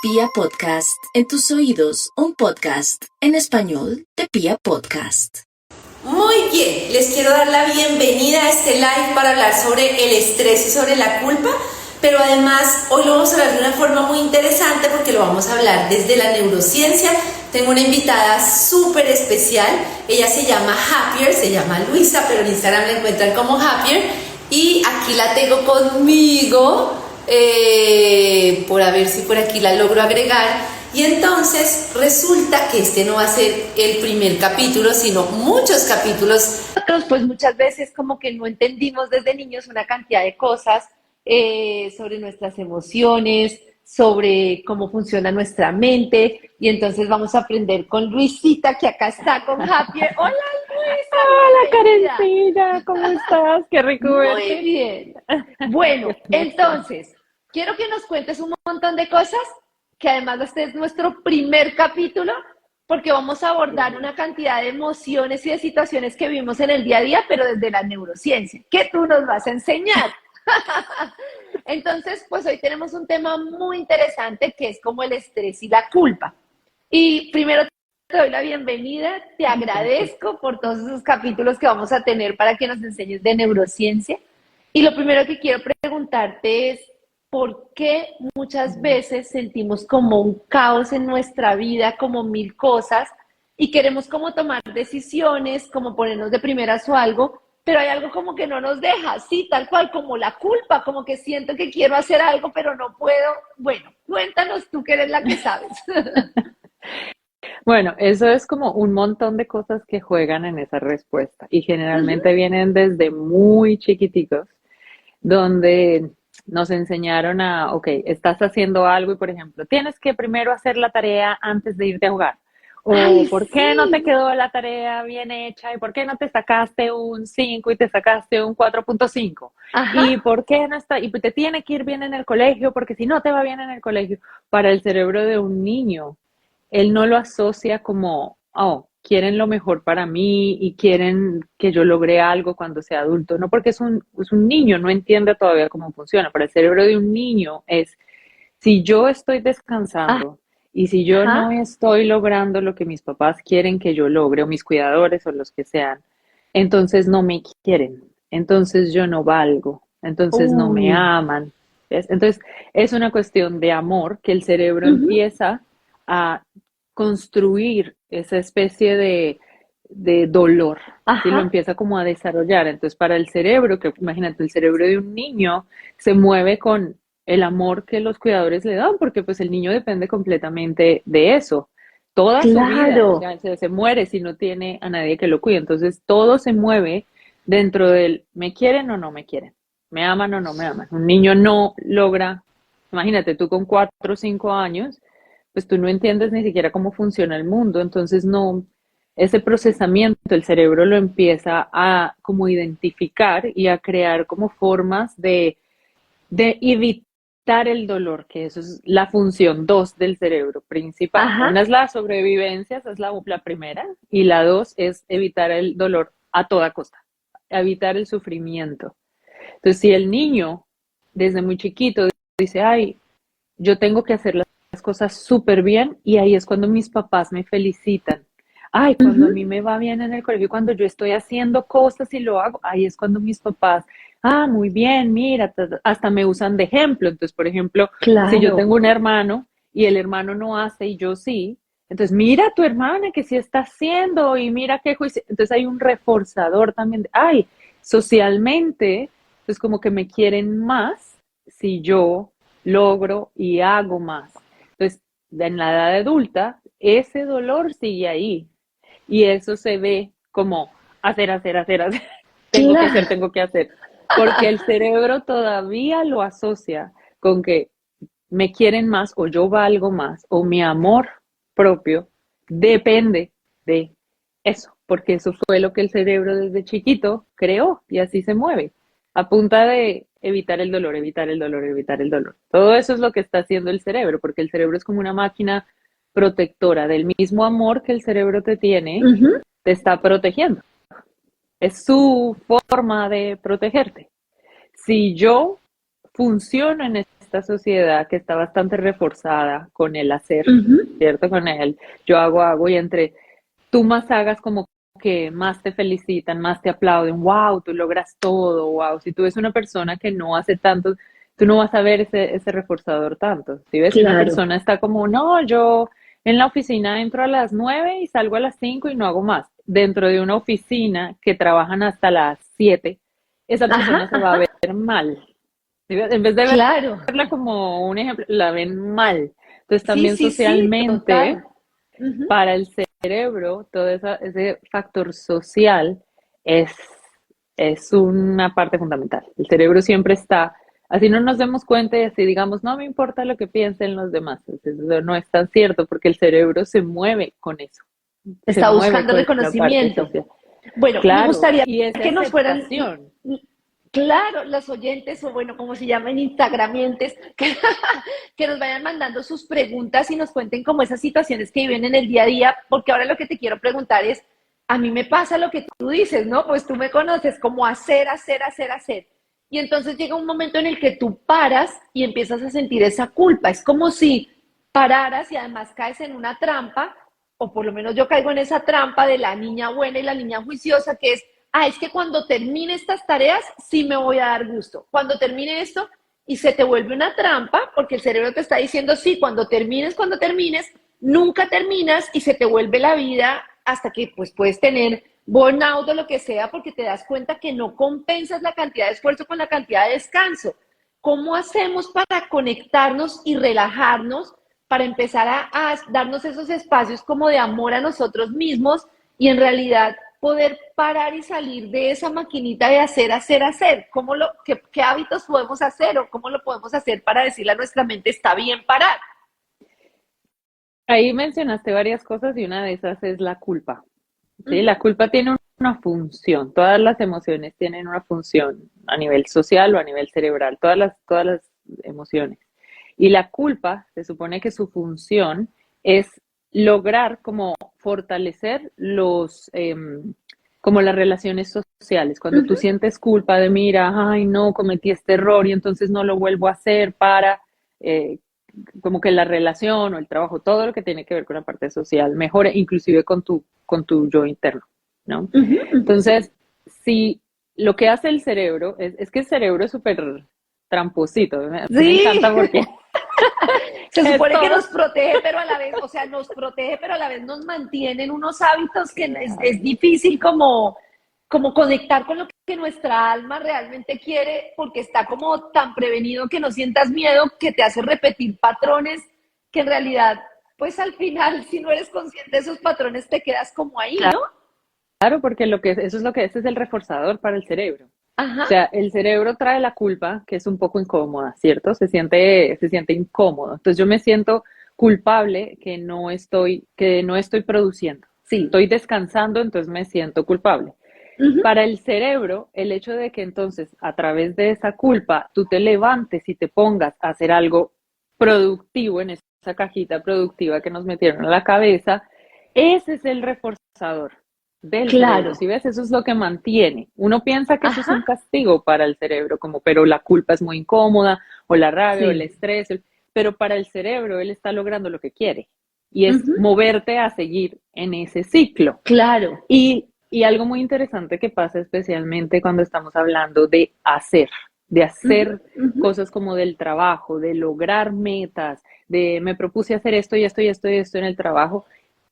Pia Podcast, en tus oídos, un podcast en español de Pia Podcast. Muy bien, les quiero dar la bienvenida a este live para hablar sobre el estrés y sobre la culpa, pero además hoy lo vamos a hablar de una forma muy interesante porque lo vamos a hablar desde la neurociencia. Tengo una invitada súper especial, ella se llama Happier, se llama Luisa, pero en Instagram la encuentran como Happier, y aquí la tengo conmigo, por a ver si por aquí la logro agregar. Y entonces resulta que este no va a ser el primer capítulo, sino muchos capítulos. Nosotros pues muchas veces como que no entendimos desde niños una cantidad de cosas sobre nuestras emociones, sobre cómo funciona nuestra mente, y entonces vamos a aprender con Luisita, que acá está con Happy. Hola Luisa. Hola Karencita, ¿cómo estás? Qué rico verte. Muy bien. Bueno, entonces, quiero que nos cuentes un montón de cosas, que además este es nuestro primer capítulo, porque vamos a abordar una cantidad de emociones y de situaciones que vivimos en el día a día, pero desde la neurociencia, que tú nos vas a enseñar. Entonces, pues hoy tenemos un tema muy interesante que es como el estrés y la culpa. Y primero te doy la bienvenida, te agradezco por todos esos capítulos que vamos a tener para que nos enseñes de neurociencia. Y lo primero que quiero preguntarte es, ¿por qué muchas veces sentimos como un caos en nuestra vida, como mil cosas, y queremos como tomar decisiones, como ponernos de primeras o algo, pero hay algo como que no nos deja, sí, tal cual, como la culpa, como que siento que quiero hacer algo, pero no puedo? Bueno, cuéntanos tú, que eres la que sabes. Bueno, eso es como un montón de cosas que juegan en esa respuesta y generalmente vienen desde muy chiquiticos, donde nos enseñaron a, ok, estás haciendo algo y, por ejemplo, tienes que primero hacer la tarea antes de irte a jugar. O Ay, ¿por qué no sí. te quedó la tarea bien hecha? ¿Y por qué no te sacaste un 5 y te sacaste un 4.5? Ajá. ¿Y por qué no está? Y te tiene que ir bien en el colegio, porque si no te va bien en el colegio, para el cerebro de un niño, él no lo asocia como, oh, quieren lo mejor para mí y quieren que yo logre algo cuando sea adulto. No, porque es un niño, no entiende todavía cómo funciona. Para el cerebro de un niño es, si yo estoy descansando y si yo no Ajá. estoy logrando lo que mis papás quieren que yo logre, o mis cuidadores o los que sean, entonces no me quieren, entonces yo no valgo, entonces no me Uy. aman. ¿Ves? Entonces es una cuestión de amor que el cerebro Ujú. empieza a construir esa especie de dolor, y lo Ajá. empieza como a desarrollar. Entonces para el cerebro, que imagínate, el cerebro de un niño se mueve con el amor que los cuidadores le dan, porque pues el niño depende completamente de eso. Toda su vida, o Claro. sea, se muere si no tiene a nadie que lo cuide. Entonces todo se mueve dentro del me quieren o no me quieren, me aman o no me aman. Un niño no logra, imagínate tú con 4 o 5 años, pues tú no entiendes ni siquiera cómo funciona el mundo, entonces no, ese procesamiento el cerebro lo empieza a como identificar y a crear como formas de evitar el dolor, que eso es la función 2 del cerebro principal. Ajá. Una es la sobrevivencia, esa es la primera, y la 2 es evitar el dolor a toda costa, evitar el sufrimiento. Entonces, si el niño desde muy chiquito dice, ay, yo tengo que hacer las cosas súper bien, y ahí es cuando mis papás me felicitan. Ay, cuando a Ujú. mí me va bien en el colegio, cuando yo estoy haciendo cosas y lo hago, ahí es cuando mis papás, muy bien, mira, hasta me usan de ejemplo. Entonces, por ejemplo, si yo Claro. tengo un hermano y el hermano no hace y yo sí, entonces mira a tu hermana que sí está haciendo y mira qué juicio. Entonces hay un reforzador también de, ay, socialmente, pues como que me quieren más si yo logro y hago más. Entonces, en la edad adulta, ese dolor sigue ahí y eso se ve como hacer, hacer, hacer, hacer. Tengo que hacer, Claro. tengo que hacer. Porque el cerebro todavía lo asocia con que me quieren más o yo valgo más o mi amor propio depende de eso, porque eso fue lo que el cerebro desde chiquito creó y así se mueve, a punta de evitar el dolor, evitar el dolor, evitar el dolor. Todo eso es lo que está haciendo el cerebro, porque el cerebro es como una máquina protectora del mismo amor que el cerebro te tiene, Ujú. te está protegiendo. Es su forma de protegerte. Si yo funciono en esta sociedad que está bastante reforzada con el hacer, Ujú. ¿cierto? Con el yo hago, y entre tú más hagas como que más te felicitan, más te aplauden, wow, tú logras todo, wow. Si tú ves una persona que no hace tanto, tú no vas a ver ese reforzador tanto. Si ves que una Claro. persona está como, no, yo en la oficina entro a las 9 y salgo a las 5 y no hago más. Dentro de una oficina que trabajan hasta las 7, esa persona Ajá, se va a ajá, ver mal. ¿Sí ves? En vez de claro. verla como un ejemplo, la ven mal. Entonces Sí, también sí, sí, socialmente, total. Ujú. para el cerebro, todo ese factor social es, es una parte fundamental. El cerebro siempre está, así no nos demos cuenta y así digamos, no me importa lo que piensen los demás. Eso no es tan cierto porque el cerebro se mueve con eso, se Está mueve buscando con la parte reconocimiento. social. Bueno, me Claro, gustaría y esa que nos fueran, aceptación. claro, los oyentes, o bueno, como se llaman, instagramientes, que nos vayan mandando sus preguntas y nos cuenten como esas situaciones que viven en el día a día, porque ahora lo que te quiero preguntar es, a mí me pasa lo que tú dices, ¿no? Pues tú me conoces como hacer, hacer, hacer, hacer. Y entonces llega un momento en el que tú paras y empiezas a sentir esa culpa. Es como si pararas y además caes en una trampa, o por lo menos yo caigo en esa trampa de la niña buena y la niña juiciosa, que es, es que cuando termine estas tareas sí me voy a dar gusto. Cuando termine esto, y se te vuelve una trampa, porque el cerebro te está diciendo, sí, cuando termines, nunca terminas y se te vuelve la vida hasta que pues puedes tener burnout o lo que sea, porque te das cuenta que no compensas la cantidad de esfuerzo con la cantidad de descanso. ¿Cómo hacemos para conectarnos y relajarnos, para empezar a darnos esos espacios como de amor a nosotros mismos y en realidad poder parar y salir de esa maquinita de hacer, hacer, hacer? ¿Qué hábitos podemos hacer o cómo lo podemos hacer para decirle a nuestra mente está bien parar? Ahí mencionaste varias cosas y una de esas es la culpa. ¿Sí? Ujú. La culpa tiene una función, todas las emociones tienen una función a nivel social o a nivel cerebral, todas las emociones. Y la culpa, se supone que su función es lograr como fortalecer como las relaciones sociales. Cuando tú Uh-huh. sientes culpa de, mira, ay, no, cometí este error y entonces no lo vuelvo a hacer para, eh, como que la relación o el trabajo, todo lo que tiene que ver con la parte social mejore, inclusive con tu yo interno, ¿no? Uh-huh. Uh-huh. Entonces, si lo que hace el cerebro, es que el cerebro es súper tramposito, me Sí, encanta porque se es supone que todo. nos protege, pero a la vez, o sea, nos protege, pero a la vez nos mantiene en unos hábitos que es Claro. difícil como conectar con lo que nuestra alma realmente quiere, porque está como tan prevenido que no sientas miedo, que te hace repetir patrones que en realidad, pues al final, si no eres consciente de esos patrones, te quedas como ahí, ¿no? Claro, porque eso es lo que ese es el reforzador para el cerebro. O Ajá, sea, el cerebro trae la culpa, que es un poco incómoda, ¿cierto? Se siente incómodo. Entonces yo me siento culpable que no estoy produciendo. sí. Estoy descansando, entonces me siento culpable. Uh-huh. Para el cerebro, el hecho de que entonces a través de esa culpa tú te levantes y te pongas a hacer algo productivo en esa cajita productiva que nos metieron a la cabeza, ese es el reforzador del cerebro. Claro. Si ves, eso es lo que mantiene. Uno piensa que eso es Ajá, un castigo para el cerebro, como, pero la culpa es muy incómoda, o la rabia, o el sí. estrés, pero para el cerebro él está logrando lo que quiere, y es Uh-huh. moverte a seguir en ese ciclo. Claro. Y algo muy interesante que pasa especialmente cuando estamos hablando de Uh-huh. hacer Uh-huh. cosas como del trabajo, de lograr metas, de me propuse hacer esto y esto y esto y esto en el trabajo,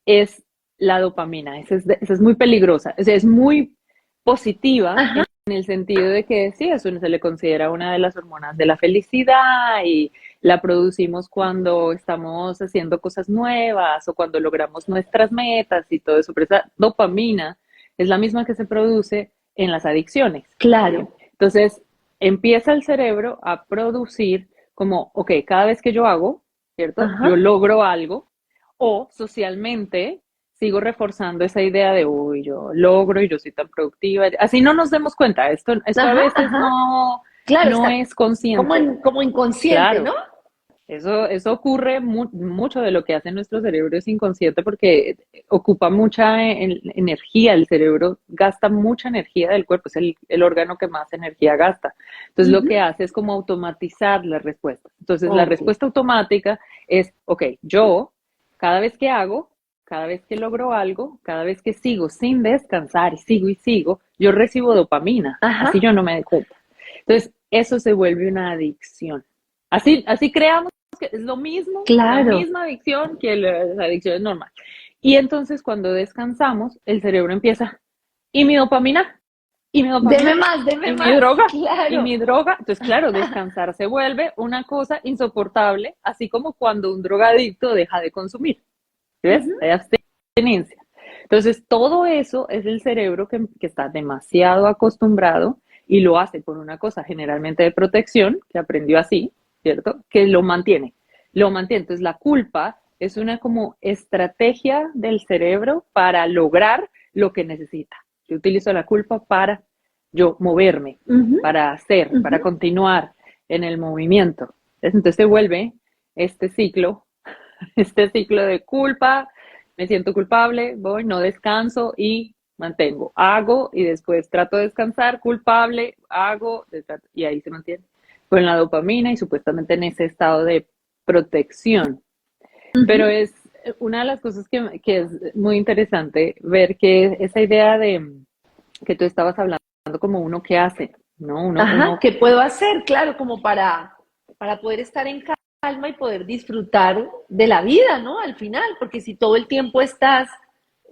es la dopamina. Esa es muy peligrosa, o sea, es muy positiva Ajá. en el sentido de que sí, eso se le considera una de las hormonas de la felicidad y la producimos cuando estamos haciendo cosas nuevas o cuando logramos nuestras metas y todo eso, pero esa dopamina es la misma que se produce en las adicciones, ¿sí? Claro. Entonces, empieza el cerebro a producir como, ok, cada vez que yo hago, ¿cierto? Ajá. Yo logro algo, o socialmente sigo reforzando esa idea de, uy, yo logro y yo soy tan productiva. Así no nos demos cuenta, esto a Ajá, veces ajá. Claro, no está es consciente. como inconsciente, ¿no? Claro, Eso ocurre mucho de lo que hace nuestro cerebro es inconsciente porque ocupa mucha energía, el cerebro gasta mucha energía del cuerpo, es el órgano que más energía gasta. Entonces lo que hace es como automatizar la respuesta. Entonces la respuesta automática es, ok, yo cada vez que hago, cada vez que logro algo, cada vez que sigo sin descansar y sigo, yo recibo dopamina, así yo no me doy cuenta. Entonces eso se vuelve una adicción. Así creamos que es lo mismo, la misma adicción que la adicción normal. Y entonces cuando descansamos, el cerebro empieza, ¿y mi dopamina? ¿Y mi dopamina? Deme más, ¿Y mi droga? ¿Y mi droga? Entonces, claro, descansar se vuelve una cosa insoportable, así como cuando un drogadicto deja de consumir. ¿Ves? Hay abstinencia. Entonces, todo eso es el cerebro que está demasiado acostumbrado y lo hace por una cosa generalmente de protección, que aprendió así, ¿cierto? Que lo mantiene. Entonces, la culpa es una como estrategia del cerebro para lograr lo que necesita. Yo utilizo la culpa para yo moverme, para hacer, para continuar en el movimiento. Entonces se vuelve este ciclo de culpa, me siento culpable, voy, no descanso y mantengo. Hago y después trato de descansar, culpable, hago, y ahí se mantiene con la dopamina y supuestamente en ese estado de protección. Pero es una de las cosas que es muy interesante ver que esa idea de que tú estabas hablando como uno que hace, ¿no? Uno ¿qué puedo hacer? Claro, como para poder estar en calma y poder disfrutar de la vida, ¿no? Al final, porque si todo el tiempo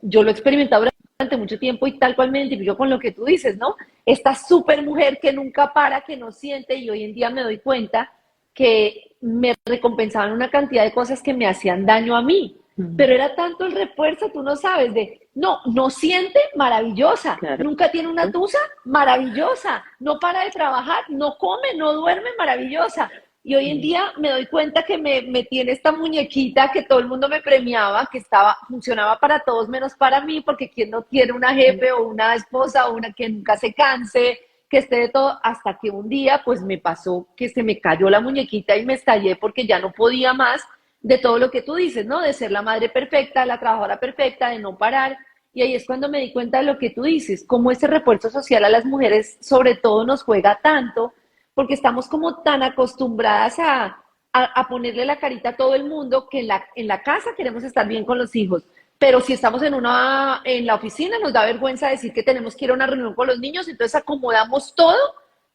yo lo he experimentado durante mucho tiempo y tal cual me identifico con lo que tú dices, ¿no? Esta súper mujer que nunca para, que no siente, y hoy en día me doy cuenta que me recompensaban una cantidad de cosas que me hacían daño a mí. Pero era tanto el refuerzo, tú no sabes, no siente, maravillosa, nunca tiene una tusa, maravillosa, no para de trabajar, no come, no duerme, maravillosa. Y hoy en día me doy cuenta que me metí en esta muñequita que todo el mundo me premiaba, que funcionaba para todos menos para mí, porque quién no quiere una jefe o una esposa o una que nunca se canse, que esté de todo, hasta que un día pues me pasó que se me cayó la muñequita y me estallé porque ya no podía más de todo lo que tú dices, ¿no? De ser la madre perfecta, la trabajadora perfecta, de no parar. Y ahí es cuando me di cuenta de lo que tú dices, cómo ese refuerzo social a las mujeres sobre todo nos juega tanto, porque estamos como tan acostumbradas a ponerle la carita a todo el mundo que en la casa queremos estar bien con los hijos. Pero si estamos en la oficina nos da vergüenza decir que tenemos que ir a una reunión con los niños, entonces acomodamos todo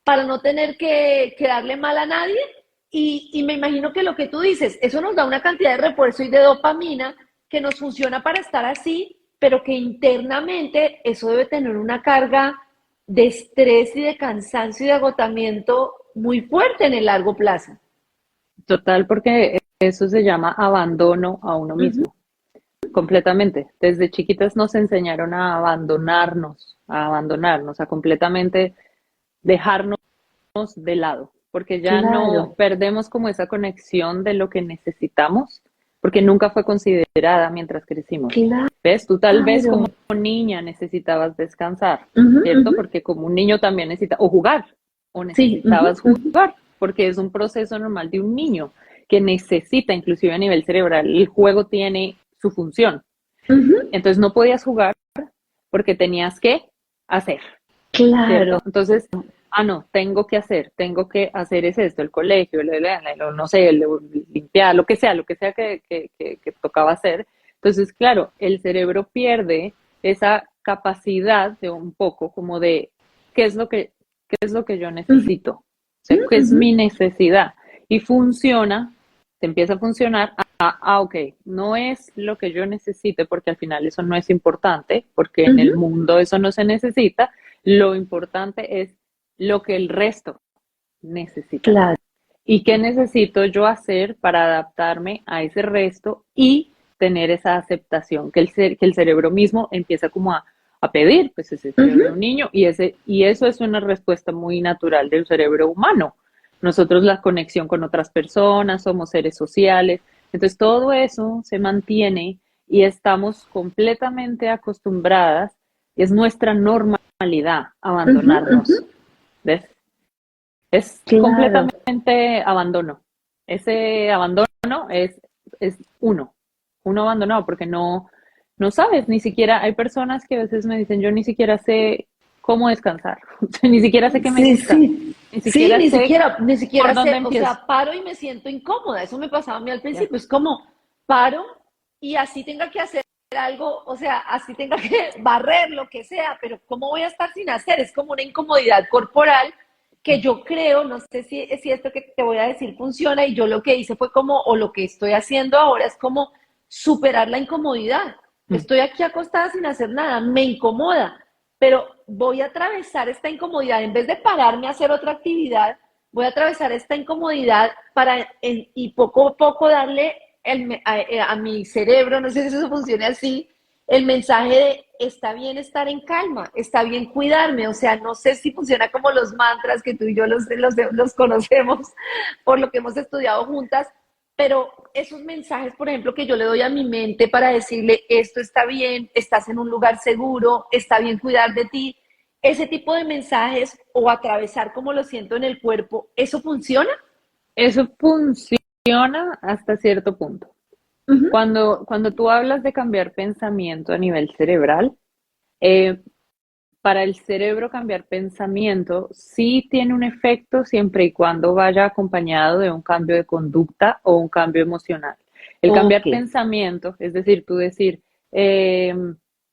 para no tener que darle mal a nadie. Y me imagino que lo que tú dices, eso nos da una cantidad de refuerzo y de dopamina que nos funciona para estar así, pero que internamente eso debe tener una carga de estrés y de cansancio y de agotamiento muy fuerte en el largo plazo. Total, porque eso se llama abandono a uno mismo. Completamente. Desde chiquitas nos enseñaron a abandonarnos, a completamente dejarnos de lado, porque ya no perdemos como esa conexión de lo que necesitamos, porque nunca fue considerada mientras crecimos. ¿Ves? Tú tal vez como niña necesitabas descansar, ¿cierto? Porque como un niño también necesita, o jugar, o necesitabas jugar, porque es un proceso normal de un niño que necesita, inclusive a nivel cerebral, el juego tiene su función. Entonces no podías jugar porque tenías que hacer. ¿Cierto? Entonces, no, tengo que hacer es esto, el colegio, no sé, limpiar, lo que sea que tocaba hacer. Entonces, claro, el cerebro pierde esa capacidad de un poco como de qué es lo que yo necesito, o sea, qué es mi necesidad. Y te empieza a funcionar, ok, no es lo que yo necesite, porque al final eso no es importante, porque en el mundo eso no se necesita, lo importante es lo que el resto necesita. Claro. ¿Y qué necesito yo hacer para adaptarme a ese resto y tener esa aceptación que el cerebro mismo empieza como a pedir? Pues ese cerebro de un niño, y eso es una respuesta muy natural del cerebro humano. Nosotros la conexión con otras personas, somos seres sociales, entonces todo eso se mantiene y estamos completamente acostumbradas, y es nuestra normalidad abandonarnos. ¿Ves? Es completamente abandono. ese abandono es uno abandonado porque no sabes, ni siquiera, hay personas que a veces me dicen, yo ni siquiera sé cómo descansar, ni siquiera sé qué me Sí, gusta, sí. ni Sí, siquiera ni sé siquiera por dónde sé, o empiezo. sea, paro y me siento incómoda. Eso me pasaba a mí al Ya. principio. Es como paro y así tenga que hacer algo, o sea, así tenga que barrer lo que sea, pero ¿cómo voy a estar sin hacer? Es como una incomodidad corporal que yo creo, no sé si esto que te voy a decir funciona, y yo lo que hice fue como, o lo que estoy haciendo ahora es como superar la incomodidad. Mm. Estoy aquí acostada sin hacer nada, me incomoda, pero voy a atravesar esta incomodidad, en vez de pararme a hacer otra actividad, voy a atravesar esta incomodidad y poco a poco darle a mi cerebro, no sé si eso funciona así, el mensaje de está bien estar en calma, está bien cuidarme, o sea, no sé si funciona como los mantras que tú y yo los conocemos por lo que hemos estudiado juntas, pero esos mensajes, por ejemplo, que yo le doy a mi mente para decirle esto está bien, estás en un lugar seguro, está bien cuidar de ti, ese tipo de mensajes o atravesar como lo siento en el cuerpo, ¿eso funciona? Eso funciona hasta cierto punto. Uh -huh. Cuando tú hablas de cambiar pensamiento a nivel cerebral, eh, para el cerebro cambiar pensamiento sí tiene un efecto siempre y cuando vaya acompañado de un cambio de conducta o un cambio emocional. El cambiar Ok. pensamiento, es decir, tú decir, eh,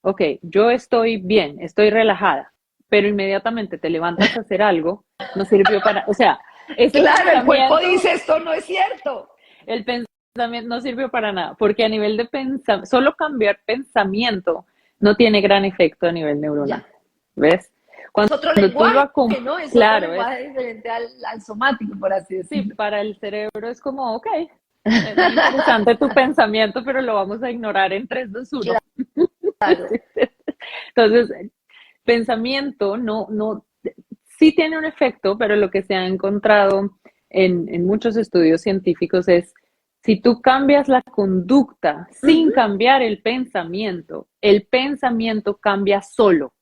ok, yo estoy bien, estoy relajada, pero inmediatamente te levantas a hacer algo, no sirvió para, o sea, ese Claro, el cuerpo pensamiento, dice esto no es cierto. el pensamiento no sirvió para nada, porque a nivel de pensamiento, solo cambiar pensamiento no tiene gran efecto a nivel neuronal. Ya. ¿Ves? Es otro Cuando tú lo lenguaje, ¿no? Es otro claro, lenguaje diferente al somático, por así sí, decirlo. para el cerebro es como, ok, es muy interesante tu pensamiento, pero lo vamos a ignorar en 3, 2, 1. Claro. Entonces, pensamiento sí tiene un efecto, pero lo que se ha encontrado en muchos estudios científicos es, si tú cambias la conducta sin cambiar el pensamiento cambia solo,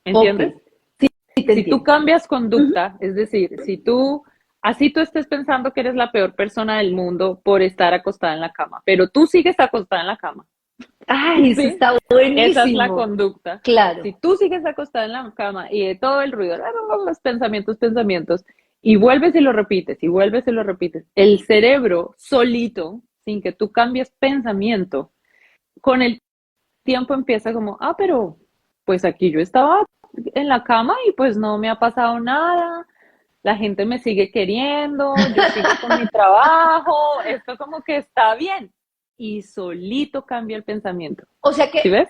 Ok, ¿entiendes? sí, sí te Si tú entiendo. cambias conducta, es decir, así tú estés pensando que eres la peor persona del mundo por estar acostada en la cama, pero tú sigues acostada en la cama, Ay, eso ¿sí? está Esa es la buenísimo. conducta. Claro. Si tú sigues acostada en la cama y de todo el ruido, los pensamientos, y vuelves y lo repites, y vuelves y lo repites, el cerebro solito, sin que tú cambies pensamiento, con el tiempo empieza como, pero pues aquí yo estaba en la cama y pues no me ha pasado nada, la gente me sigue queriendo, yo sigo con mi trabajo, esto como que está bien. Y solito cambia el pensamiento. O sea que ¿Sí ves?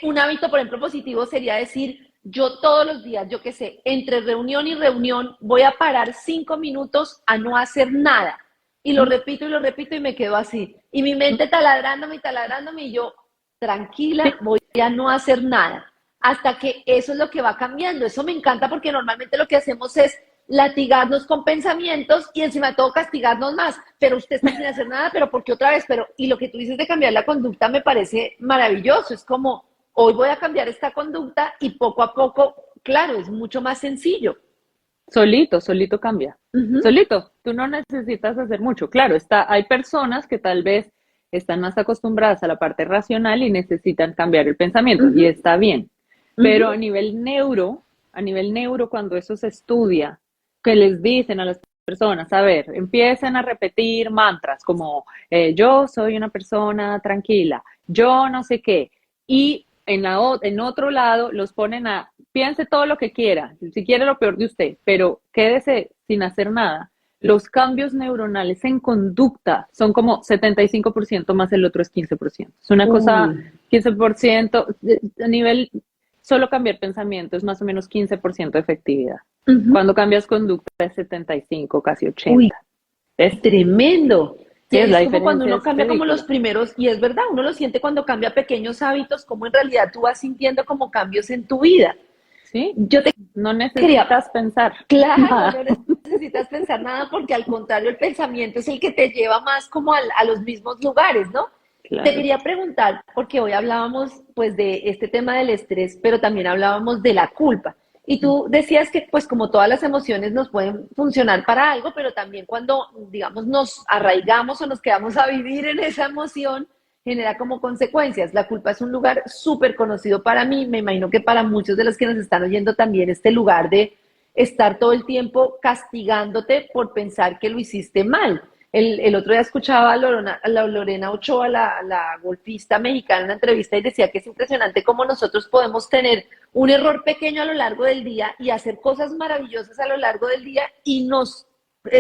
un hábito, por ejemplo, positivo sería decir, yo todos los días, yo qué sé, entre reunión y reunión, voy a parar 5 minutos a no hacer nada. Y lo repito y me quedo así. Y mi mente taladrándome y yo, Sí, tranquila, voy a no hacer nada. Hasta que eso es lo que va cambiando. Eso me encanta porque normalmente lo que hacemos es latigarnos con pensamientos y encima de todo castigarnos más. Pero usted está sin hacer nada, pero ¿por qué otra vez? Pero, y lo que tú dices de cambiar la conducta me parece maravilloso. Es como, hoy voy a cambiar esta conducta y poco a poco, claro, es mucho más sencillo. solito cambia. Uh -huh. Solito, tú no necesitas hacer mucho. Claro, hay personas que tal vez están más acostumbradas a la parte racional y necesitan cambiar el Uh pensamiento, y -huh. está bien. Uh Pero -huh. a nivel neuro, cuando eso se estudia, que les dicen a las personas, a ver, empiecen a repetir mantras como yo soy una persona tranquila, yo no sé qué, y en otro lado los ponen a piense todo lo que quiera, si quiere lo peor de usted, pero quédese sin hacer nada. Los cambios neuronales en conducta son como 75% más el otro es 15%. Es una cosa, Uy. 15% a nivel, solo cambiar pensamiento es más o menos 15% de efectividad. Uh -huh. Cuando cambias conducta es 75, casi Uy, 80. ¿Ves? tremendo. Sí, Sí, es es la como cuando diferencia uno es cambia como los ridícula. primeros, y es verdad, uno lo siente cuando cambia pequeños hábitos, como en realidad tú vas sintiendo como cambios en tu vida. ¿Sí? Yo te No quería, necesitas pensar claro, nada. no necesitas pensar nada porque al contrario el pensamiento es el que te lleva más como a los mismos lugares, ¿no? Te Claro. quería preguntar, porque hoy hablábamos pues de este tema del estrés, pero también hablábamos de la culpa. Y tú decías que, pues, como todas las emociones nos pueden funcionar para algo, pero también cuando, digamos, nos arraigamos o nos quedamos a vivir en esa emoción, genera como consecuencias. La culpa es un lugar súper conocido para mí, me imagino que para muchos de los que nos están oyendo también, este lugar de estar todo el tiempo castigándote por pensar que lo hiciste mal. El otro día escuchaba a Lorena Ochoa, la golfista mexicana, en una entrevista y decía que es impresionante cómo nosotros podemos tener un error pequeño a lo largo del día y hacer cosas maravillosas a lo largo del día y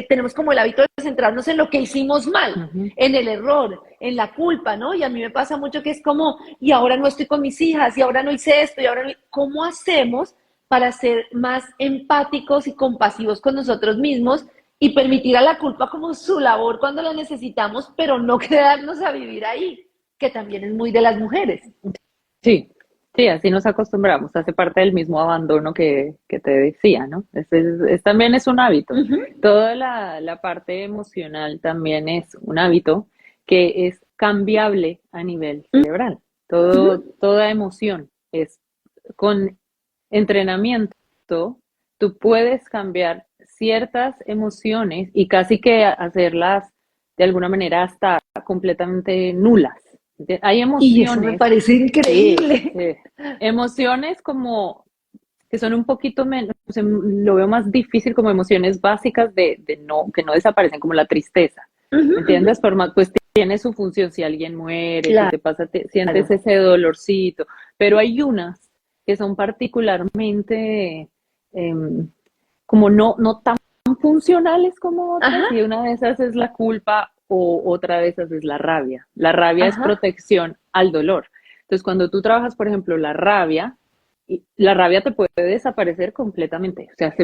tenemos como el hábito de centrarnos en lo que hicimos mal, en el error, en la culpa, ¿no? Y a mí me pasa mucho que es como, y ahora no estoy con mis hijas, y ahora no hice esto, y ahora no... ¿Cómo hacemos para ser más empáticos y compasivos con nosotros mismos y permitir a la culpa como su labor cuando la necesitamos, pero no quedarnos a vivir ahí, que también es muy de las mujeres? Sí, sí, así nos acostumbramos, hace parte del mismo abandono que te decía, ¿no? También es un hábito. Toda la parte emocional también es un hábito que es cambiable a nivel cerebral. Toda emoción es con entrenamiento, tú puedes cambiar ciertas emociones y casi que hacerlas de alguna manera hasta completamente nulas. Hay emociones. Y eso me parece increíble. Sí. Emociones como que son un poquito menos, lo veo más difícil como emociones básicas que no desaparecen, como la tristeza. ¿Me entiendes? Pues tiene su función si alguien muere, Claro. si te pasa, sientes ese dolorcito, pero hay unas que son particularmente como no tan funcionales como otras, y una de esas es la culpa o otra de esas es la rabia. La rabia es protección al dolor. Entonces, cuando tú trabajas, por ejemplo, la rabia te puede desaparecer completamente, o sea,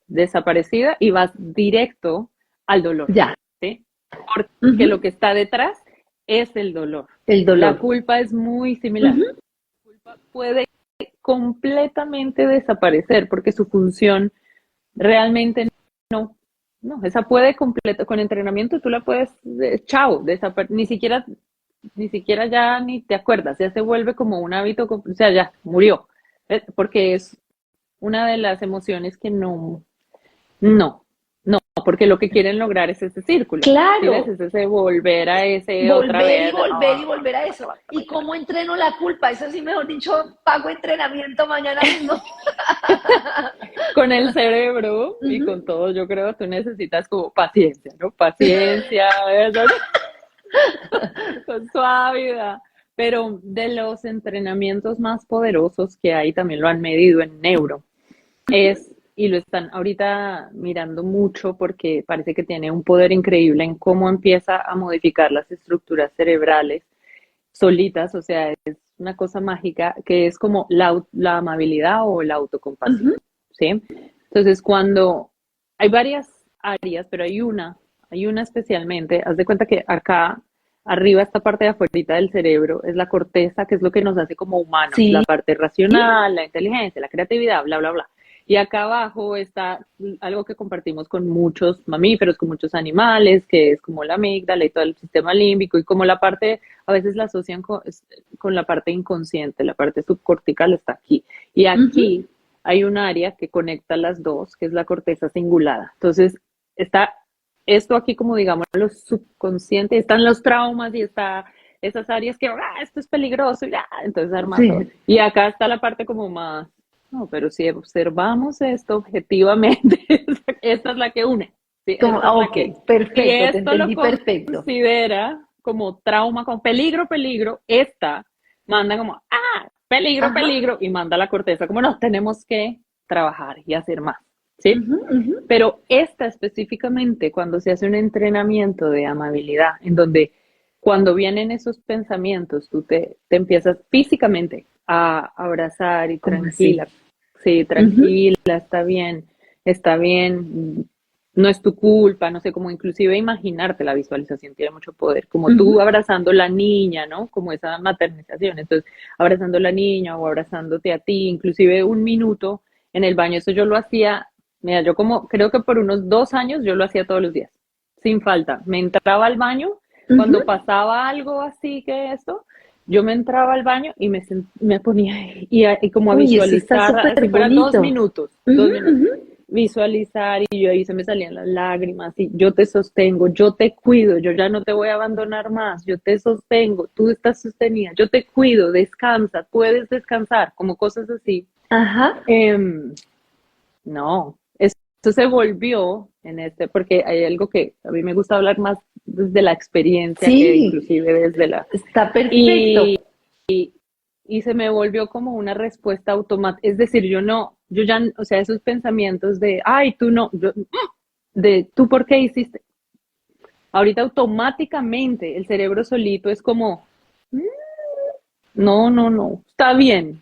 desaparecida y vas directo al dolor. Ya. ¿Sí? Porque lo que está detrás es el dolor. El dolor. La culpa es muy similar. La culpa puede completamente desaparecer porque su función realmente no, esa puede con entrenamiento tú la puedes, ni siquiera ya ni te acuerdas, ya se vuelve como un hábito, o sea, ya murió, porque es una de las emociones que no, porque lo que quieren lograr es ese círculo. Claro. ¿Sí ves? Es ese volver a ese otra vez. Volver a eso. ¿Y cómo entreno la culpa? Eso sí, mejor dicho, pago entrenamiento mañana mismo. Con el cerebro y con todo, yo creo que tú necesitas como paciencia, ¿no? Paciencia, con suavidad. Pero de los entrenamientos más poderosos que hay, también lo han medido en neuro, y lo están ahorita mirando mucho porque parece que tiene un poder increíble en cómo empieza a modificar las estructuras cerebrales solitas, o sea, es una cosa mágica que es como la amabilidad o la autocompasión, ¿sí? Entonces, cuando hay varias áreas, pero hay una especialmente, haz de cuenta que acá arriba, esta parte de afuera del cerebro, es la corteza, que es lo que nos hace como humanos, la parte racional, la inteligencia, la creatividad, bla, bla, bla. Y acá abajo está algo que compartimos con muchos mamíferos, con muchos animales, que es como la amígdala y todo el sistema límbico, y como la parte, a veces la asocian con la parte inconsciente, la parte subcortical está aquí. Y aquí hay un área que conecta las dos, que es la corteza cingulada. Entonces, está esto aquí como, digamos, lo subconsciente, están los traumas y está esas áreas que, esto es peligroso, y entonces armado. Sí. Y acá está la parte como más... No, pero si observamos esto objetivamente, esta es la que une. ¿Sí? Perfecto, y esto te entendí, lo perfecto. Considera como trauma, como peligro, esta manda como, peligro, y manda la corteza, como no, tenemos que trabajar y hacer más, ¿sí? Pero esta específicamente, cuando se hace un entrenamiento de amabilidad, en donde cuando vienen esos pensamientos, tú te empiezas físicamente a abrazar y tranquila. Sí, tranquila, está bien, no es tu culpa, no sé, como inclusive imaginarte la visualización tiene mucho poder, como tú abrazando a la niña, ¿no? Como esa maternización, entonces abrazando a la niña o abrazándote a ti, inclusive un minuto en el baño, eso yo lo hacía, mira, yo como creo que por unos 2 años yo lo hacía todos los días, sin falta, me entraba al baño, cuando pasaba algo así que esto, yo me entraba al baño y me ponía y como a Uy, eso está visualizar, súper así fuera bonito. 2 minutos, Ujú, 2 minutos, ujú. visualizar y yo ahí se me salían las lágrimas y yo te sostengo, yo te cuido, yo ya no te voy a abandonar más, yo te sostengo, tú estás sostenida, yo te cuido, descansa, puedes descansar, como cosas así. Ajá. Em, no, esto se volvió en porque hay algo que a mí me gusta hablar más desde la experiencia que Sí, inclusive desde la... está perfecto. Y, y se me volvió como una respuesta automática, es decir, yo ya, o sea, esos pensamientos de, ay, tú no, de, tú por qué hiciste, ahorita automáticamente el cerebro solito es como, "Mm, no, no, no, está bien,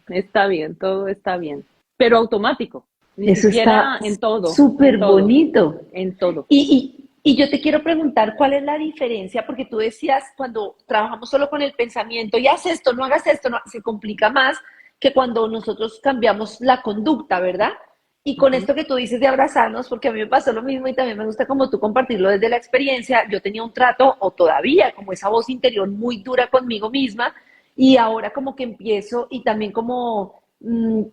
todo está bien, pero automático, ni Eso está siquiera en todo, en súper todo, bonito. en todo. Y yo te quiero preguntar cuál es la diferencia, porque tú decías cuando trabajamos solo con el pensamiento, y haz esto, no hagas esto, no, se complica más que cuando nosotros cambiamos la conducta, ¿verdad? Y con Ujú, esto que tú dices de abrazarnos, porque a mí me pasó lo mismo y también me gusta como tú compartirlo desde la experiencia, yo tenía un trato, o todavía, como esa voz interior muy dura conmigo misma, y ahora como que empiezo y también como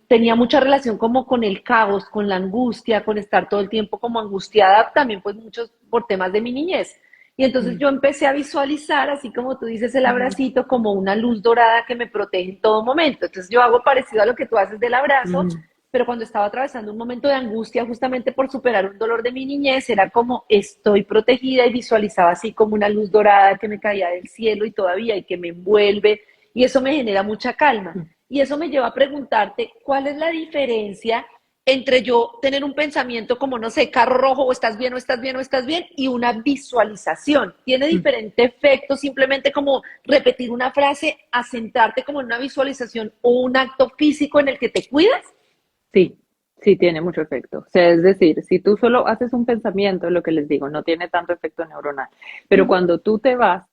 tenía mucha relación como con el caos, con la angustia, con estar todo el tiempo como angustiada, también pues muchos por temas de mi niñez. Y entonces mm, yo empecé a visualizar, así como tú dices, el mm, abracito como una luz dorada que me protege en todo momento. Entonces yo hago parecido a lo que tú haces del abrazo, mm, pero cuando estaba atravesando un momento de angustia justamente por superar un dolor de mi niñez, era como estoy protegida y visualizaba así como una luz dorada que me caía del cielo y todavía y que me envuelve y eso me genera mucha calma. mm. Y eso me lleva a preguntarte, ¿cuál es la diferencia entre yo tener un pensamiento como, no sé, carro rojo, o estás bien, o estás bien, o estás bien, y una visualización? ¿Tiene Mm. diferente efecto simplemente como repetir una frase a centrarte como en una visualización o un acto físico en el que te cuidas? Sí, sí tiene mucho efecto. O sea, es decir, si tú solo haces un pensamiento, lo que les digo, no tiene tanto efecto neuronal. Uh Pero -huh, cuando tú te vas,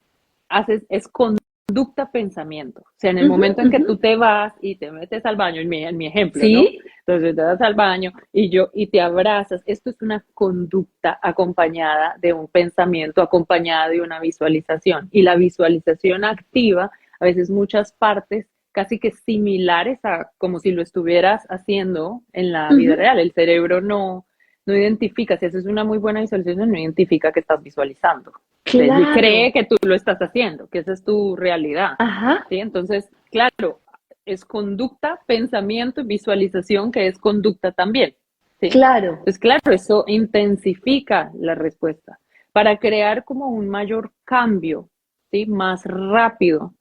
es conducta pensamiento. O sea, en el uh -huh, momento en uh que -huh. tú te vas y te metes al baño, en mi ejemplo, ¿no? ¿Sí? Entonces te vas al baño y te abrazas. Esto es una conducta acompañada de un pensamiento, acompañada de una visualización. Y la visualización activa a veces muchas partes casi que similares a como si lo estuvieras haciendo en la Uh vida -huh. real. El cerebro no identifica, si haces una muy buena visualización, no identifica que estás visualizando. Cree Claro. que tú lo estás haciendo, que esa es tu realidad. Ajá. ¿Sí? Entonces, claro, es conducta, pensamiento y visualización que es conducta también. ¿Sí? Claro. Entonces, claro, eso intensifica la respuesta para crear como un mayor cambio, ¿sí? Más rápido.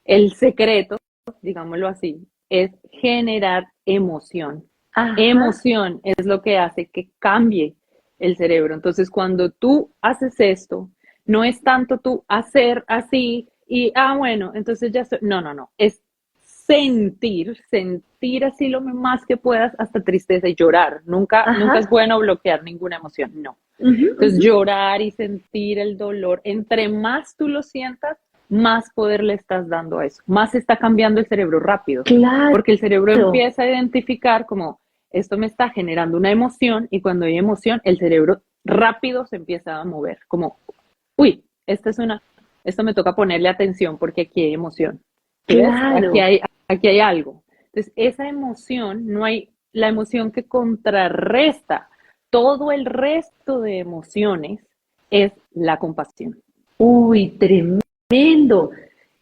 El secreto, digámoslo así, es generar emoción. Ajá. Emoción es lo que hace que cambie el cerebro. Entonces, cuando tú haces esto, no es tanto tú hacer así y, bueno, entonces ya estoy. No, no, no. Es sentir así lo más que puedas, hasta tristeza y llorar. Nunca es Ajá. bueno bloquear ninguna emoción, no. Uh -huh, uh Entonces, -huh. llorar y sentir el dolor, entre más tú lo sientas, más poder le estás dando a eso, más está cambiando el cerebro rápido, Claro. porque el cerebro empieza a identificar como esto me está generando una emoción y cuando hay emoción, el cerebro rápido se empieza a mover, como, uy, esto me toca ponerle atención porque aquí hay emoción. ¿Sí ves? Claro. Aquí hay algo. Entonces, esa emoción, no hay la emoción que contrarresta todo el resto de emociones es la compasión. Uy, tremendo.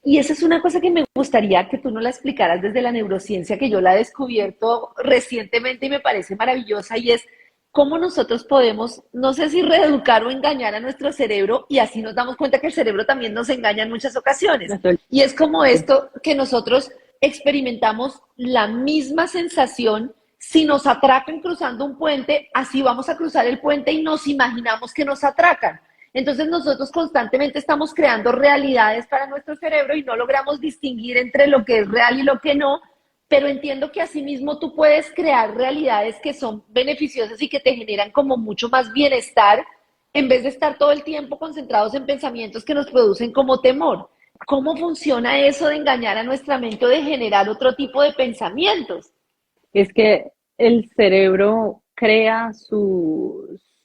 Y esa es una cosa que me gustaría que tú nos la explicaras desde la neurociencia, que yo la he descubierto recientemente y me parece maravillosa, y es cómo nosotros podemos, no sé si reeducar o engañar a nuestro cerebro, y así nos damos cuenta que el cerebro también nos engaña en muchas ocasiones. Y es como esto que nosotros experimentamos la misma sensación si nos atracan cruzando un puente, así vamos a cruzar el puente y nos imaginamos que nos atracan. Entonces nosotros constantemente estamos creando realidades para nuestro cerebro y no logramos distinguir entre lo que es real y lo que no, pero entiendo que asimismo tú puedes crear realidades que son beneficiosas y que te generan como mucho más bienestar en vez de estar todo el tiempo concentrados en pensamientos que nos producen como temor. ¿Cómo funciona eso de engañar a nuestra mente o de generar otro tipo de pensamientos? Es que el cerebro crea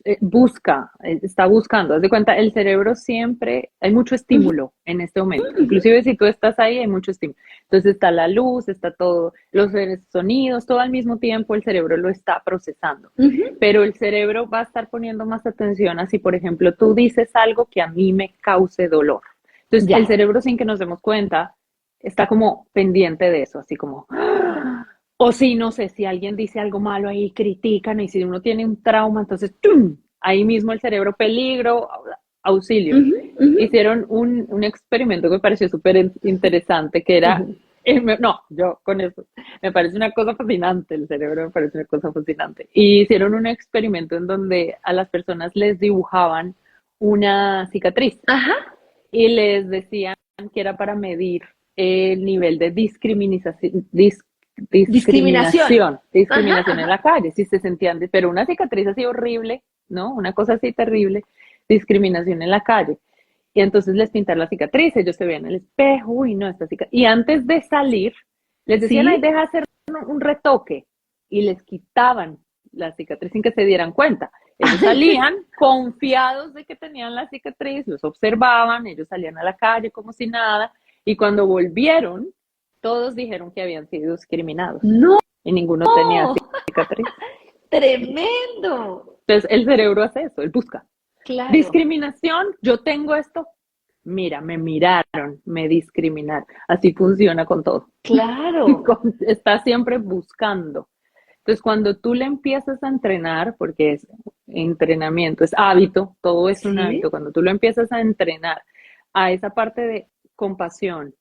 está buscando. Haz de cuenta, el cerebro siempre, hay mucho estímulo en este momento. Inclusive si tú estás ahí, hay mucho estímulo. Entonces está la luz, está todo, los sonidos, todo al mismo tiempo el cerebro lo está procesando. Pero el cerebro va a estar poniendo más atención a si, por ejemplo, tú dices algo que a mí me cause dolor. Entonces el cerebro, sin que nos demos cuenta, está como pendiente de eso, así como... O si, no sé, si alguien dice algo malo ahí, critican, y si uno tiene un trauma, entonces, ¡tum! Ahí mismo el cerebro, peligro, auxilio. Hicieron un experimento que me pareció súper interesante, que era, no, yo con eso, me parece una cosa fascinante, el cerebro me parece una cosa fascinante. Y hicieron un experimento en donde a las personas les dibujaban una cicatriz. Y les decían que era para medir el nivel de discriminación en la calle, si se sentían, pero una cicatriz así horrible, ¿no? Una cosa así terrible, discriminación en la calle. Y entonces les pintaron la cicatriz, ellos se veían en el espejo, uy, no, esta cicatriz. Y antes de salir, les decían, ay, deja hacer un retoque, y les quitaban la cicatriz sin que se dieran cuenta. Ellos salían confiados de que tenían la cicatriz, los observaban, ellos salían a la calle como si nada, y cuando volvieron, todos dijeron que habían sido discriminados. No. Y ninguno tenía cicatriz. ¡Tremendo! Entonces, el cerebro hace eso, él busca. Claro. Discriminación, yo tengo esto. Mira, me miraron, me discriminaron. Así funciona con todo. Claro. Está siempre buscando. Entonces, cuando tú le empiezas a entrenar, porque es entrenamiento, es hábito, todo es un hábito. Cuando tú lo empiezas a entrenar a esa parte de compasión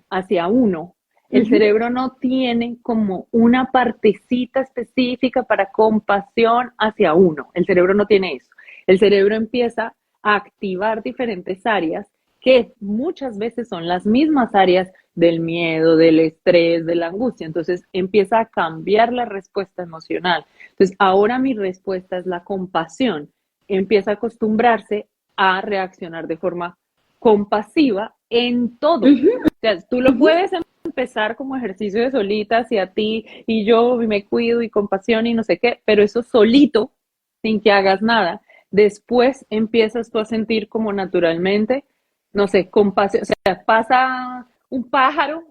hacia uno, el cerebro no tiene como una partecita específica para compasión hacia uno. El cerebro no tiene eso. El cerebro empieza a activar diferentes áreas que muchas veces son las mismas áreas del miedo, del estrés, de la angustia. Entonces empieza a cambiar la respuesta emocional. Entonces ahora mi respuesta es la compasión. Empieza a acostumbrarse a reaccionar de forma compasiva en todo. O sea, tú lo puedes empezar como ejercicio de solita hacia ti y yo y me cuido y compasión y no sé qué, pero eso solito, sin que hagas nada, después empiezas tú a sentir como naturalmente, no sé, compasión. O sea, pasa un pájaro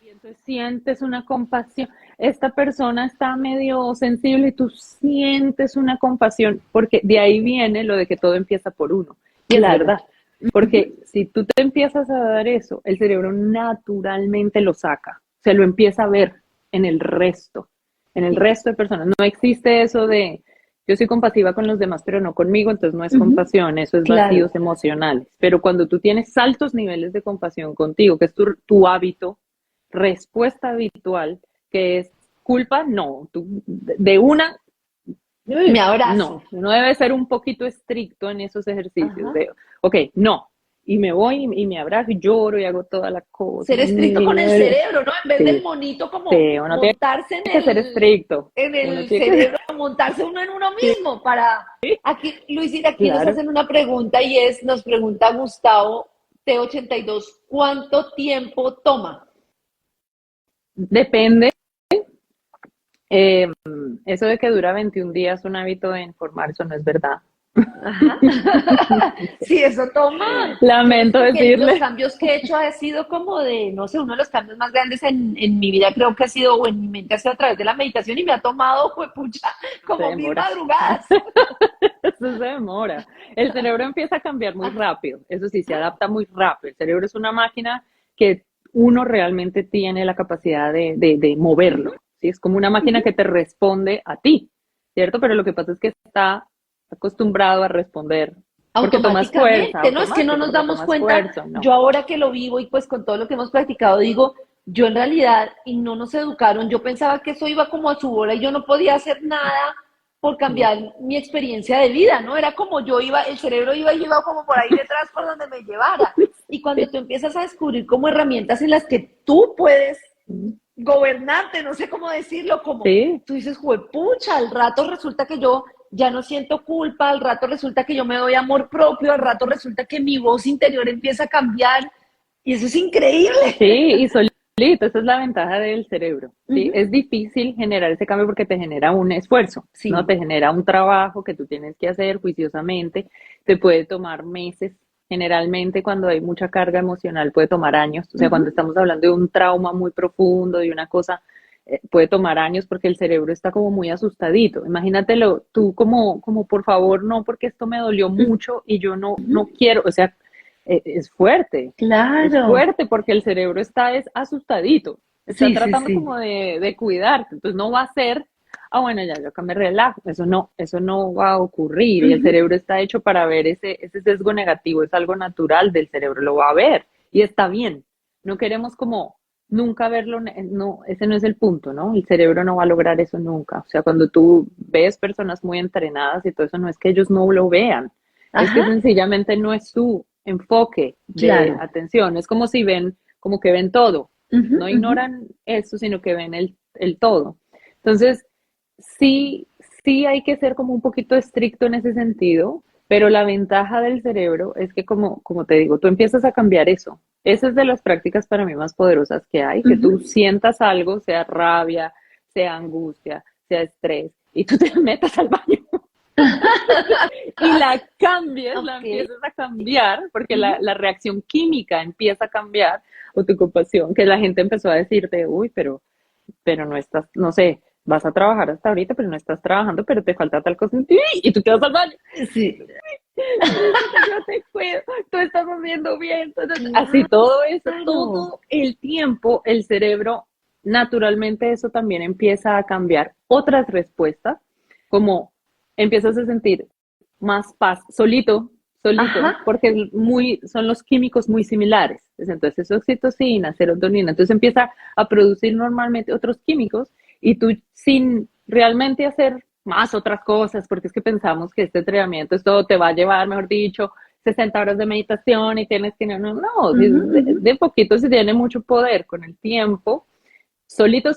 y entonces sientes una compasión. Esta persona está medio sensible y tú sientes una compasión, porque de ahí viene lo de que todo empieza por uno. Y es verdad. Porque si tú te empiezas a dar eso, el cerebro naturalmente lo saca, se lo empieza a ver en el resto de personas. No existe eso de, yo soy compasiva con los demás, pero no conmigo, entonces no es compasión, eso es vacíos emocionales. Pero cuando tú tienes altos niveles de compasión contigo, que es tu hábito, respuesta habitual, que es culpa, no, tú de una... Me abrazo. No, uno debe ser un poquito estricto en esos ejercicios. Ok, no. Y me voy y me abrazo y lloro y hago toda la cosa. Ser estricto con el cerebro, ¿no? En vez del monito como montarse en que ser estricto. En el cerebro, montarse uno en uno mismo para... Aquí, Luisita, aquí nos hacen una pregunta y nos pregunta Gustavo T82, ¿cuánto tiempo toma? Depende. Eso de que dura 21 días un hábito en formarse no es verdad. Sí, eso toma. Lamento decirle. Los cambios que he hecho ha sido como de, no sé, uno de los cambios más grandes en mi vida creo que ha sido, o en mi mente ha sido a través de la meditación y me ha tomado, pues pucha, como 1000 madrugadas. Eso se demora. El cerebro empieza a cambiar muy rápido. Eso sí, se adapta muy rápido. El cerebro es una máquina que uno realmente tiene la capacidad de moverlo. ¿Sí? Es como una máquina que te responde a ti, ¿cierto? Pero lo que pasa es que está acostumbrado a responder porque tomas fuerza. No, es que no nos damos cuenta. No. Yo ahora que lo vivo y pues con todo lo que hemos practicado digo, yo en realidad, y no nos educaron, yo pensaba que eso iba como a su bola y yo no podía hacer nada por cambiar mi experiencia de vida, ¿no? Era como yo iba, el cerebro iba y iba como por ahí detrás por donde me llevara. Y cuando tú empiezas a descubrir como herramientas en las que tú puedes gobernarte, no sé cómo decirlo, como tú dices, juepucha, al rato resulta que yo ya no siento culpa, al rato resulta que yo me doy amor propio, al rato resulta que mi voz interior empieza a cambiar y eso es increíble. Sí, y esa es la ventaja del cerebro, ¿sí? Es difícil generar ese cambio porque te genera un esfuerzo, Sí. ¿no? Te genera un trabajo que tú tienes que hacer juiciosamente, te puede tomar meses. Generalmente cuando hay mucha carga emocional puede tomar años, o sea, cuando estamos hablando de un trauma muy profundo, de una cosa, puede tomar años porque el cerebro está como muy asustadito. Imagínatelo tú como por favor no, porque esto me dolió mucho y yo no quiero, o sea, es fuerte. Claro. Es fuerte porque el cerebro está asustadito, está Sí, sí, tratando sí. como de cuidarte, entonces no va a ser, bueno, ya yo acá me relajo, eso no va a ocurrir y el cerebro está hecho para ver ese sesgo negativo, es algo natural del cerebro, lo va a ver y está bien, no queremos como nunca verlo, no, ese no es el punto, ¿no? El cerebro no va a lograr eso nunca, o sea, cuando tú ves personas muy entrenadas y todo eso, no es que ellos no lo vean, es que Ajá. sencillamente no es su enfoque de Claro. atención, es como si ven, como que ven todo, Ujú, no ignoran eso, sino que ven el todo. Entonces, sí, sí hay que ser como un poquito estricto en ese sentido, pero la ventaja del cerebro es que, como te digo, tú empiezas a cambiar eso. Esa es de las prácticas para mí más poderosas que hay, que tú sientas algo, sea rabia, sea angustia, sea estrés, y tú te metas al baño y la cambies, la Ok. empiezas a cambiar, porque la reacción química empieza a cambiar, o tu ocupación, que la gente empezó a decirte, uy, pero no estás, no sé, vas a trabajar hasta ahorita, pero no estás trabajando, pero te falta tal cosa en ti, y tú te vas al baño, Sí. yo te cuido, tú estás haciendo bien, así todo eso, Claro. todo el tiempo, el cerebro, naturalmente eso también empieza a cambiar otras respuestas, como empiezas a sentir más paz solito, Ajá. porque son los químicos muy similares. Entonces es oxitocina, serotonina, entonces empieza a producir normalmente otros químicos y tú sin realmente hacer más otras cosas, porque es que pensamos que este entrenamiento, esto te va a llevar, mejor dicho, 60 horas de meditación y tienes que, no, de poquito se tiene mucho poder con el tiempo, solito,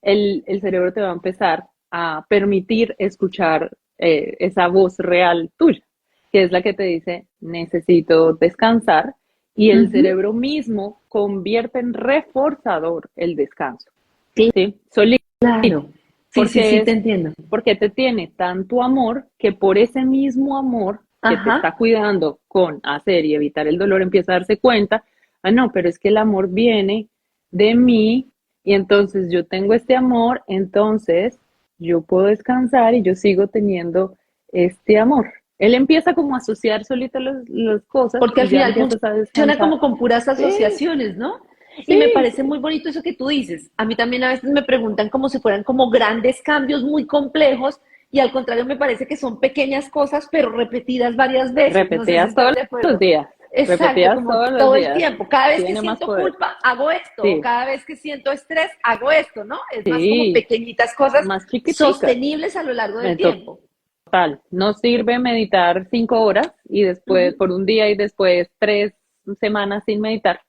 el cerebro te va a empezar a permitir escuchar esa voz real tuya, que es la que te dice, necesito descansar, y el cerebro mismo convierte en reforzador el descanso. ¿Sí? Solito. Claro. Sí, sí, sí, te entiendo. Porque te tiene tanto amor que por ese mismo amor que te Ajá. está cuidando con hacer y evitar el dolor, empieza a darse cuenta, no, pero es que el amor viene de mí y entonces yo tengo este amor, entonces yo puedo descansar y yo sigo teniendo este amor. Él empieza como a asociar solito las cosas Porque y al ya final empiezas a funciona descansar. como con puras Sí, asociaciones, ¿no? Y me sí, parece muy bonito eso que tú dices. A mí también a veces me preguntan como si fueran como grandes cambios muy complejos y al contrario me parece que son pequeñas cosas pero repetidas varias veces. No sé si repetidas estás todos de los acuerdo. días, Exacto, repetidas como todos los todo el días, tiempo. Cada vez que tiene más siento poder. culpa, hago esto. O Sí, cada vez que siento estrés, hago esto, ¿no? Es más como sí, pequeñitas cosas más chiquiticas. sostenibles a lo largo del En tiempo. total, no sirve meditar 5 horas y después Ujú. por un día y después 3 semanas sin meditar.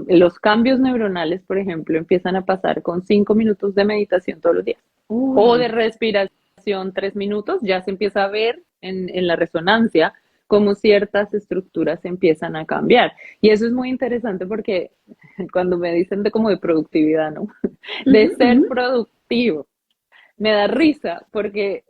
Los cambios neuronales, por ejemplo, empiezan a pasar con 5 minutos de meditación todos los días o de Uy, respiración 3 minutos, ya se empieza a ver en la resonancia cómo ciertas estructuras empiezan a cambiar. Y eso es muy interesante porque cuando me dicen de como de productividad, ¿no? De ujú, ser ujú. productivo, me da risa porque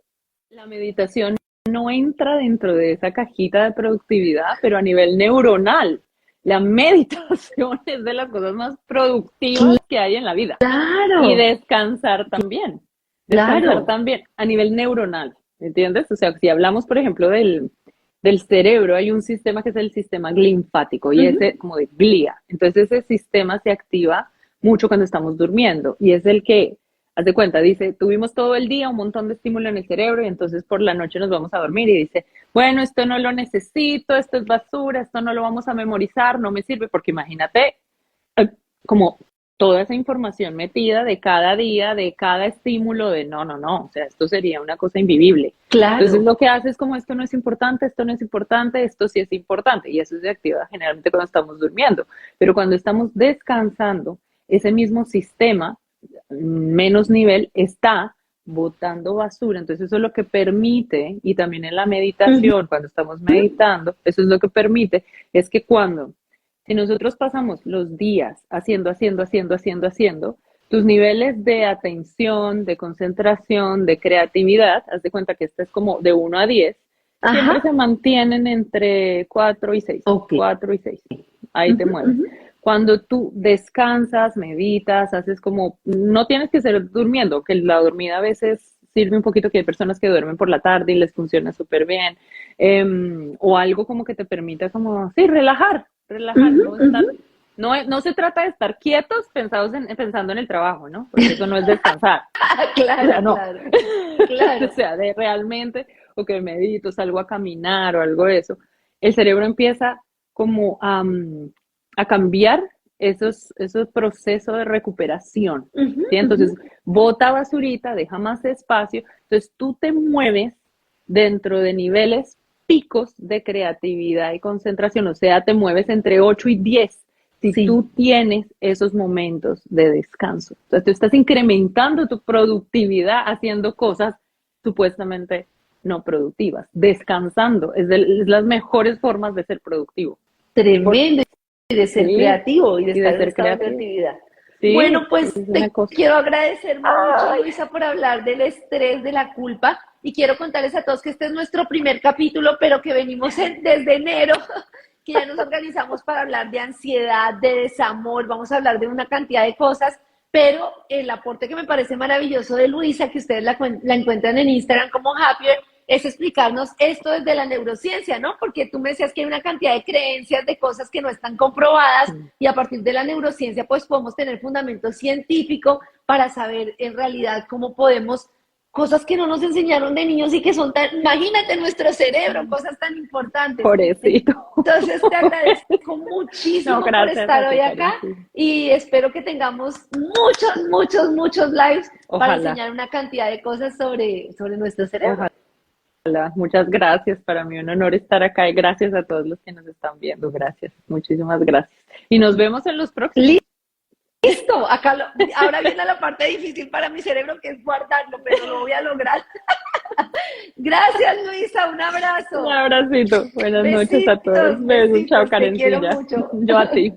la meditación no entra dentro de esa cajita de productividad, pero a nivel neuronal, la meditación es de las cosas más productivas que hay en la vida. Y Claro, descansar claro. también a nivel neuronal, ¿entiendes? O sea, si hablamos, por ejemplo, del cerebro, hay un sistema que es el sistema linfático y Ujú. ese como de glía. Entonces ese sistema se activa mucho cuando estamos durmiendo y es el que, haz de cuenta, dice, tuvimos todo el día un montón de estímulo en el cerebro y entonces por la noche nos vamos a dormir y dice, bueno, esto no lo necesito, esto es basura, esto no lo vamos a memorizar, no me sirve, porque imagínate como toda esa información metida de cada día, de cada estímulo, de no, o sea, esto sería una cosa invivible. Entonces Claro. lo que hace es como esto no es importante, esto no es importante, esto sí es importante, y eso se activa generalmente cuando estamos durmiendo, pero cuando estamos descansando, ese mismo sistema, menos nivel, está botando basura, entonces eso es lo que permite, y también en la Ujú. meditación, cuando estamos meditando, eso es lo que permite, es que cuando Si nosotros pasamos los días haciendo, tus niveles de atención, de concentración, de creatividad, haz de cuenta que este es como de 1 a 10, siempre se mantienen entre 4 y 6. Ok. 4 y 6. Ahí te mueves. Cuando tú descansas, meditas, haces como, no tienes que ser durmiendo, que la dormida a veces sirve un poquito, que hay personas que duermen por la tarde y les funciona súper bien, o algo como que te permita como, sí, relajar, no se trata de estar quietos pensando en el trabajo, ¿no? Porque eso no es descansar. Claro, O sea, no. claro. O sea, de realmente, o que medito, salgo a caminar o algo de eso, el cerebro empieza como a cambiar esos procesos de recuperación, ¿sí? Entonces, bota basurita, deja más espacio, entonces tú te mueves dentro de niveles picos de creatividad y concentración, o sea, te mueves entre 8 y 10 si tú tienes esos momentos de descanso. Entonces, tú estás incrementando tu productividad haciendo cosas supuestamente no productivas, descansando, es las mejores formas de ser productivo. Tremendo, y de ser creativo y de estar en ser estado de creativo. creatividad. Sí, Bueno, pues es una te cosa. quiero agradecer mucho, Luisa, por hablar del estrés, de la culpa, y quiero contarles a todos que este es nuestro primer capítulo, pero que venimos desde enero, que ya nos organizamos para hablar de ansiedad, de desamor, vamos a hablar de una cantidad de cosas, pero el aporte que me parece maravilloso de Luisa, que ustedes la encuentran en Instagram como Happier, es explicarnos esto desde la neurociencia, ¿no? Porque tú me decías que hay una cantidad de creencias, de cosas que no están comprobadas, y a partir de la neurociencia pues podemos tener fundamento científico para saber en realidad cómo podemos, cosas que no nos enseñaron de niños y que son tan, imagínate nuestro cerebro, cosas tan importantes. Pobrecito. Entonces te agradezco muchísimo por estar hoy acá y espero que tengamos muchos lives para enseñar una cantidad de cosas sobre nuestro cerebro. Ojalá. Muchas gracias, para mí un honor estar acá y gracias a todos los que nos están viendo, gracias, muchísimas gracias. Y nos vemos en los próximos. Listo, ahora viene la parte difícil para mi cerebro, que es guardarlo, pero lo voy a lograr. Gracias, Luisa, un abrazo. Un abracito, buenas noches a todos. Besitos, Besos, chao, te quiero Karencilla. mucho. Yo a ti.